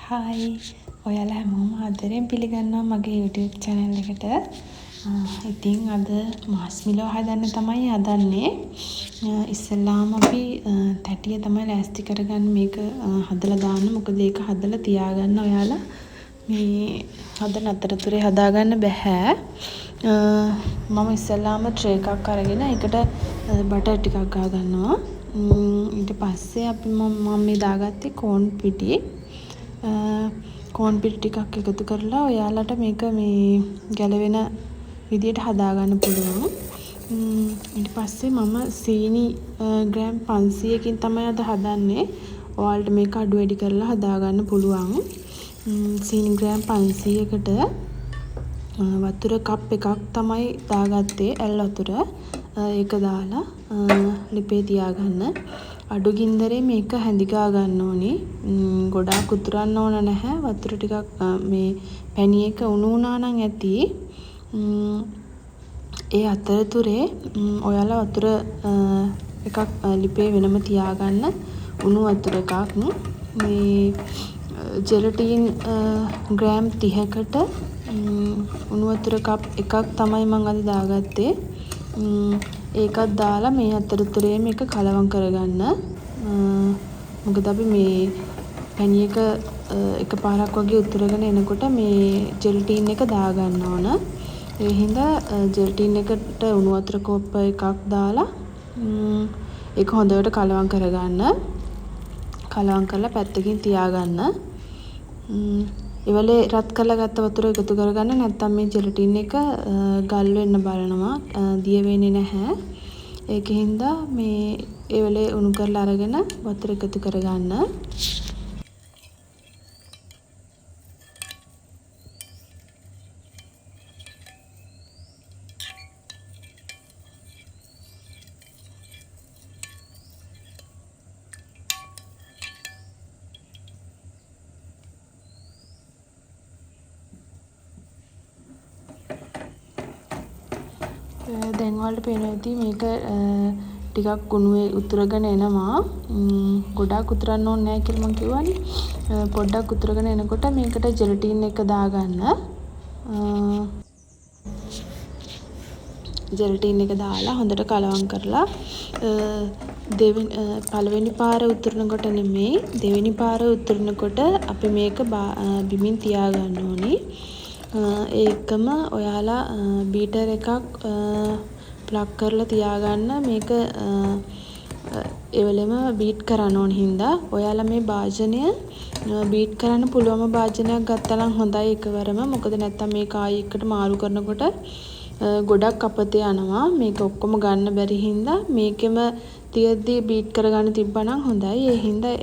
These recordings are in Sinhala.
හායි ඔයාලා හැමෝම ආදරෙන් පිළිගන්නවා මගේ YouTube channel එකට. ඉතින් අද මාස්මිලෝ හදන්න තමයි හදන්නේ. ඉස්සෙල්ලාම අපි තැටිය තමයි ලෑස්ති කරගන්න මේක හදලා දාන්න. මොකද ඒක හදලා තියාගන්න ඔයාලා මේ හදන අතරතුරේ හදාගන්න බෑ. මම ඉස්සෙල්ලාම ට්‍රේ එකක් අරගෙන ඒකට බටර් ටිකක් ගා ගන්නවා. ඊට පස්සේ අපි මම මේ දාගත්තේ කෝන් පිටි. කෝන් පිටි ටිකක් එකතු කරලා ඔයාලට මේක මේ ගැලවෙන විදියට හදාගන්න පුළුවන්. ඊට පස්සේ මම සීනි ග්‍රෑම් 500කින් තමයි අද හදන්නේ. ඔයාලට මේක අඩු වැඩි කරලා හදාගන්න පුළුවන්. සීනි ග්‍රෑම් 500කට වතුර කප් එකක් තමයි දාගත්තේ ඇල් වතුර. ඒක දාලා ලිපේ තියාගන්න. අඩු ගින්දරේ මේක හැඳිගා ගන්න ඕනේ. ගොඩාක් උතුරන්න ඕන නැහැ. වතුර ටිකක් මේ පැණි එක උණු වුණා නම් ඇති. ඒ අතරතුරේ ඔයාලා වතුර එකක් ලිපේ වෙනම තියාගන්න. උණු වතුර එකක්. මේ ජෙලටින් ග්‍රෑම් 30කට උණු වතුර කප් එකක් තමයි මම අද දාගත්තේ. ඒකත් දාලා මේ අතරතුරේ මේක කලවම් කරගන්න. මොකද අපි මේ පැණි එක එකපාරක් වගේ උතුරගෙන එනකොට මේ ජෙලටින් එක දාගන්න ඕන. ඒ හින්දා ජෙලටින් එකට උණු වතුර කෝප්ප එකක් දාලා ඒක හොඳට කලවම් කරගන්න. කලවම් කරලා පැත්තකින් තියාගන්න. ඉවලේ රත් කරලා ගත්ත වතුර එකතු කරගන්න. නැත්නම් මේ ජෙලටින් එක ගල් වෙන්න බලනවා. දිය වෙන්නේ නැහැ. ඒකින්ද මේ ඉවලේ උණු කරලා අරගෙන වතුර එකතු කරගන්න. දැන් ඔයාලට පේනවා ඇති මේක ටිකක් උණුවේ උතුරගෙන එනවා. ගොඩාක් උතුරන්න ඕනේ නැහැ කියලා මම කිව්වනේ. පොඩ්ඩක් උතුරගෙන එනකොට මේකට ජෙලටින් එක දාගන්න. ජෙලටින් එක දාලා හොඳට කලවම් කරලා පළවෙනි පාර උතුරනකොට නෙමෙයි දෙවෙනි පාර උතුරනකොට අපි මේක බිමින් තියාගන්න ඕනේ. ඒකම ඔයාලා බීටර් එකක් ප්ලග් කරලා තියාගන්න. මේක එවලෙම බීට් කරන්න ඕන හින්දා ඔයාලා මේ භාජනය බීට් කරන්න පුළුවන් භාජනයක් ගත්තා නම් හොඳයි එකවරම. මොකද නැත්තම් මේක ආයි එකට මාරු කරනකොට ගොඩක් අපතේ යනවා. මේක ඔක්කොම ගන්න බැරි හින්දා මේකෙම තියද්දී බීට් කරගන්න තිබ්බනම් හොඳයි. ඒ හින්දා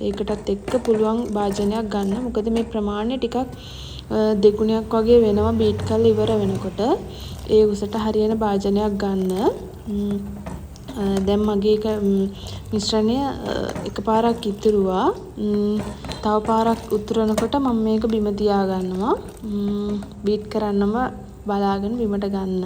ඒකටත් එක්ක පුළුවන් භාජනයක් ගන්න. මොකද මේ ප්‍රමාණය ටිකක් දෙගුණයක් වගේ වෙනවා බීට් කරලා ඉවර වෙනකොට. ඒ උසට හරියන භාජනයක් ගන්න. දැන් මගේ මිශ්‍රණය එකපාරක් ඉතුරුවා. තව පාරක් උතුරනකොට මම මේක බිම තියා ගන්නවා. බීට් කරන්නම බලාගෙන බිමට ගන්න.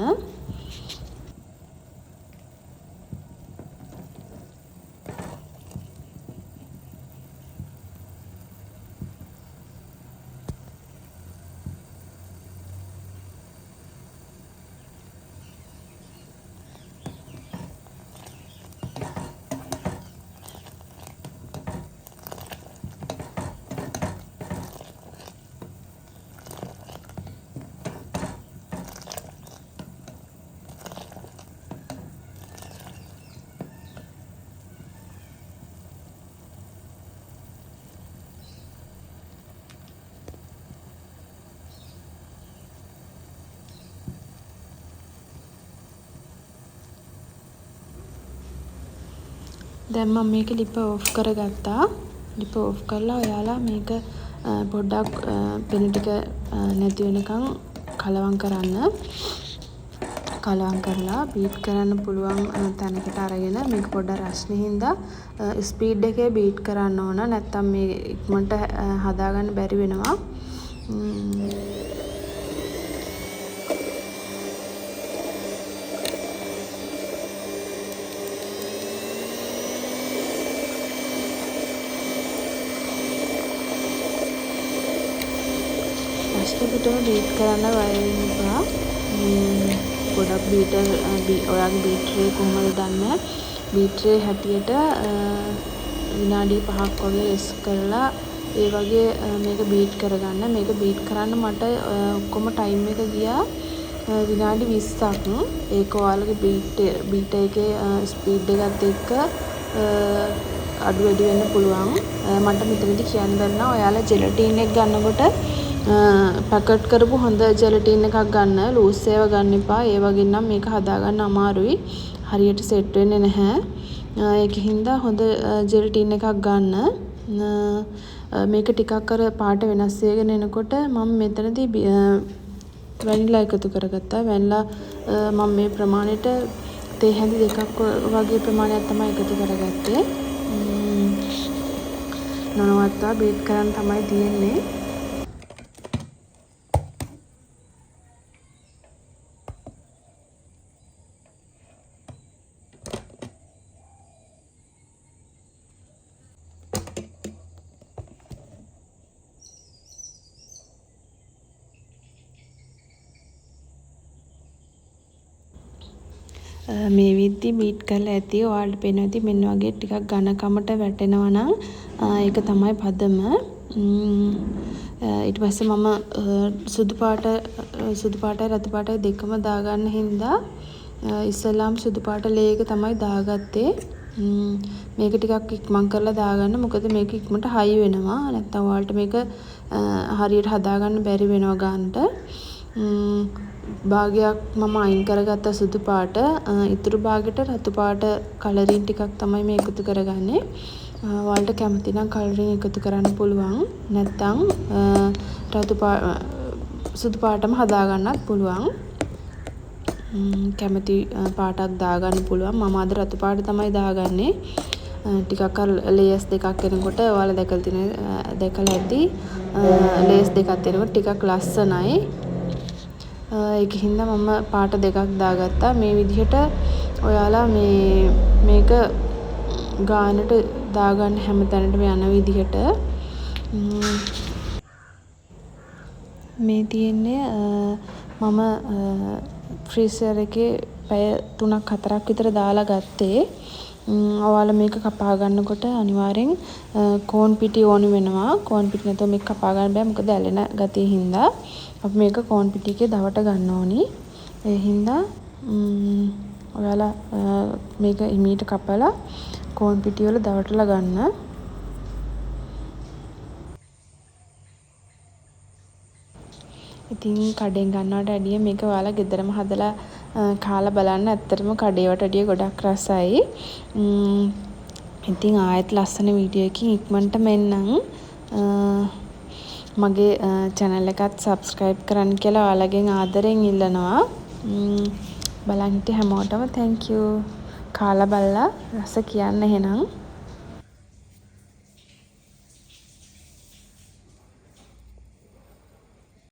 දැන් මම මේක ලිප ඔෆ් කරගත්තා. ලිප ඔෆ් කරලා ඔයාලා මේක පොඩ්ඩක් පෙන ටික නැති වෙනකන් කලවම් කරන්න. කලවම් කරලා බීට් කරන්න පුළුවන් තැනකට අරගෙන මේක පොඩ්ඩක් රස්නේ හින්දා ස්පීඩ් එකේ බීට් කරන්න ඕන. නැත්තම් මේ ඉක්මනට හදාගන්න බැරි වෙනවා. ප්‍රශ්නෙකටම බීට් කරන්න බය වෙන්න එපා. ගොඩක් ඔයාගේ බීට් ට්‍රේ කොහොමද දන්නේ? බීට් ට්‍රේ හැටියට විනාඩි 5ක් වගේ රෙස් කරලා ඒ වගේ මේක බීට් කරගන්න. මේක බීට් කරන්න මට ඔක්කොම ටයිම් එක ගියා විනාඩි 20ක්. ඒක ඔයාලගේ බීට් එකේ ස්පීඩ් එකත් එක්ක අඩු වැඩි වෙන්න පුළුවන්. මට මෙතනදී කියන්න බැන්නා ඔයාලා ජෙලටින් එක ගන්නකොට පැකට් කරපු හොඳ ජෙලටින් එකක් ගන්න. ලූස් ඒවා ගන්න එපා. ඒ වගේ නම් මේක හදාගන්න අමාරුයි. හරියට සෙට් වෙන්නේ නැහැ. ඒකින්ද හොඳ ජෙලටින් එකක් ගන්න. මේක ටිකක් අර පාට වෙනස් වෙගෙන එනකොට මම මෙතනදී වැනිලා එකතු කරගත්තා. වැනිලා මම මේ ප්‍රමාණයට තේ හැඳි 2ක් වගේ ප්‍රමාණයක් තමයි එකතු කරගත්තේ. නොනවත්වා බීට් කරන් තමයි තියෙන්නේ. මේ විද්දි බීට් කරලා ඇති. ඔයාලට පේනවා ඇති මෙන්න වගේ ටිකක් ඝනකමට වැටෙනවා නම් ඒක තමයි පදම. ඊට පස්සේ මම සුදු පාටයි රතු පාටයි දෙකම දාගන්න හින්දා ඉස්සෙල්ලාම සුදු පාට ලේ එක තමයි දාගත්තේ. මේක ටිකක් ඉක්මන් කරලා දාගන්න. මොකද මේක ඉක්මනට හයි වෙනවා. නැත්නම් ඔයාලට මේක හරියට හදාගන්න බැරි වෙනවා ගන්නට. භාගයක් මම අයින් කරගත්ත සුදු පාට. ඉතුරු භාගෙට රතු පාට කලරින් ටිකක් තමයි මේ එකතු කරගන්නේ. ඔයාලට කැමති නම් කලරින් එකතු කරන්න පුළුවන්. නැත්නම් සුදු පාටම හදාගන්නත් පුළුවන්. කැමති පාටක් දාගන්න පුළුවන්. මම අද රතු පාට තමයි දාගන්නේ. ටිකක් ලේයර්ස් දෙකක් එනකොට ඔයාලා දැකලා ඇති. ලේයර්ස් දෙකක් එනකොට ටිකක් ලස්සනයි. ඒක හින්දා මම පාට දෙකක් දාගත්තා. මේ විදිහට ඔයාලා මේක ගානට දාගන්න හැම තැනටම යන විදිහට මේ තියෙන්නේ මම ෆ්‍රීසර් එකේ පැය 3ක් 4ක් විතර දාලා ගත්තේ. ඔයාලා මේක කපා ගන්නකොට අනිවාර්යෙන් කෝන් පිටි ඕනි වෙනවා. කෝන් පිටි නැතුව මේක කපා ගන්න බෑ. මොකද ඇලෙන ගතිය හින්දා අපි මේක කෝන් පිටි එකේ දවට ගන්න ඕනි. ඒ හින්දා ඔයාලා මේක හිමීට කපලා කෝන් පිටි වල දවටලා ගන්න. ඉතින් කඩෙන් ගන්නවට වැඩිය මේක ඔයාලා ගෙදරම හදලා කාලා බලන්න. ඇත්තටම කඩේවට වැඩිය ගොඩක් රසයි. ඉතින් ආයෙත් ලස්සන වීඩියෝ එකකින් ඉක්මනට මෙන්නම්. මගේ channel එකත් subscribe කරන්න කියලා ඔයාලගෙන් ආදරෙන් ඉල්ලනවා. බලන් හිටිය හැමෝටම thank you. කාලා බලලා රස කියන්න එහෙනම්.